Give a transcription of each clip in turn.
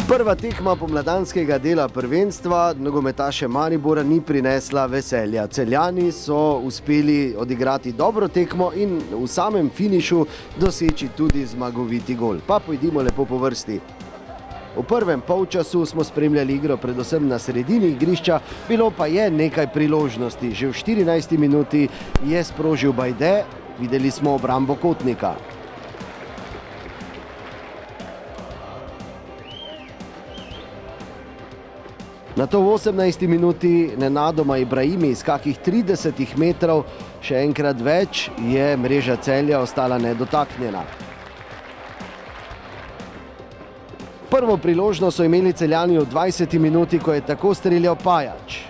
Prva tekma pomladanskega dela prvenstva nogometaše Maribora ni prinesla veselja. Celjani so uspeli odigrati dobro tekmo in v samem finišu doseči tudi zmagoviti gol. Pa pojdimo lepo po vrsti. V prvem polčasu smo spremljali igro predvsem na sredini igrišča, bilo pa je nekaj priložnosti. Že v 14. minuti je sprožil Bajde, videli smo obrambo Kotnika. Nato v 18. minuti nenadoma Ibrahimi iz kakih 30 metrov, še enkrat več, je mreža Celja ostala nedotaknjena. Prvo priložnost so imeli Celjani v 20. minuti, ko je tako streljal Pajač.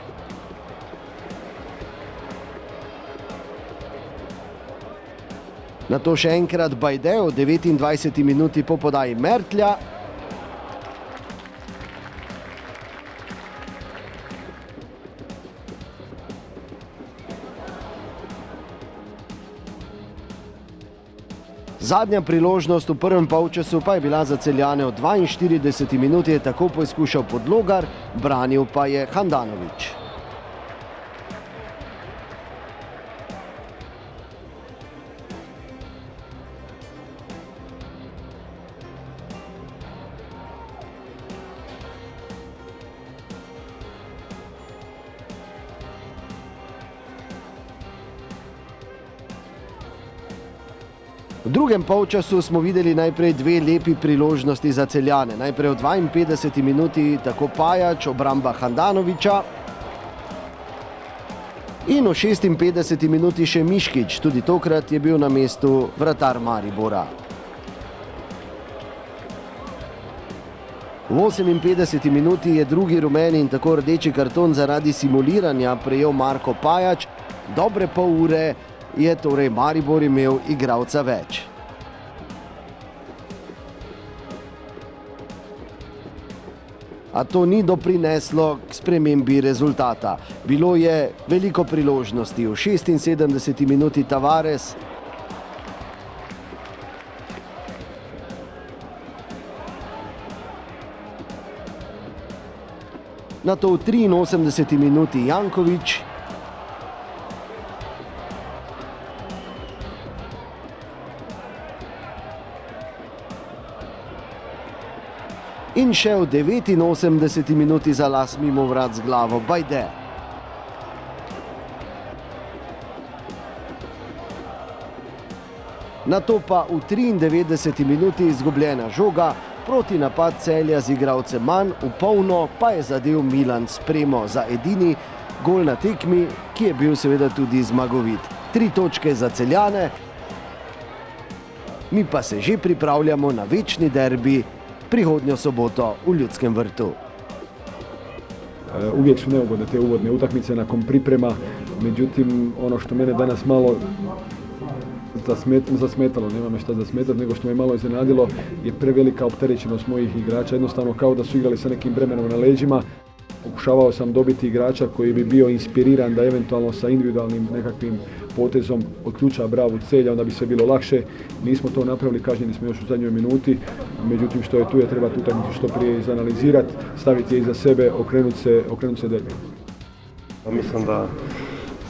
Nato še enkrat Bajde v 29. minuti po podaji Mertlja. Zadnja priložnost v prvem polčasu pa je bila za Celjane v 42. minuti, je tako poizkušal Podlogar, branil pa je Handanović. V drugem polčasu smo videli najprej dve lepi priložnosti za Celjane. Najprej v 52. minuti tako Pajač, obramba Handanovića. In v 56. minuti še Miškić, tudi tokrat je bil na mestu vratar Maribora. V 58. minuti je drugi rumeni in tako rdeči karton zaradi simuliranja prejel Marko Pajač. Dobre pol ure je torej Maribor imel igralca več. A to ni doprineslo k spremembi rezultata. Bilo je veliko priložnosti. V 76. minuti Tavares, nato v 83. minuti Janković, in še v 89. minuti za las mimo vrat z glavo Bajde. Nato pa v 93. minuti izgubljena žoga, proti napad Celja z igralcem manj, v polno pa je zadel Milan Spremo za edini gol na tekmi, ki je bil seveda tudi zmagovit. 3 točke za Celjane, mi pa se že pripravljamo na večni derbi prihodnjo soboto v Ljudskem vrtu. Uvijek su neugodne te uvodne utakmice nakon priprema, međutim ono što mene danas malo zasmetalo, nema me šta zasmetati, nego što me malo iznenadilo je prevelika opterećenost mojih igrača, jednostavno kao da su igrali sa nekim bremenom na leđima. Pokušavao sam dobiti igrača koji bi bio inspiriran da eventualno sa individualnim nekakvim potezom otključa bravu Celja, onda bi sve bilo lakše. Nismo to napravili, kažnjeni smo još u zadnjoj minuti, međutim što je tu je treba tu utakmicu što prije izanalizirati, staviti je iza sebe, okrenut se derbi. Mislim da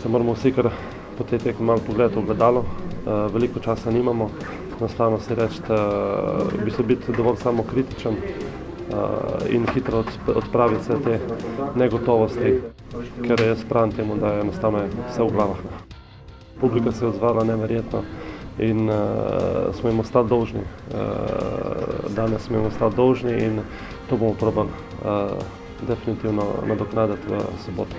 se moramo vsi kar po tej tekmi malo pogledati v ogledalo. Veliko časa nimamo, enostavno si reči, v bistvu biti dovolj samokritičen in hitro odpraviti se te negotovosti, ker jaz pravim temu, da je enostavno vse v glavah. Publika se je odzvala neverjetno in smo jim ostali dolžni. Danes smo jim ostali dolžni in to bomo probali definitivno nadoknaditi v soboto.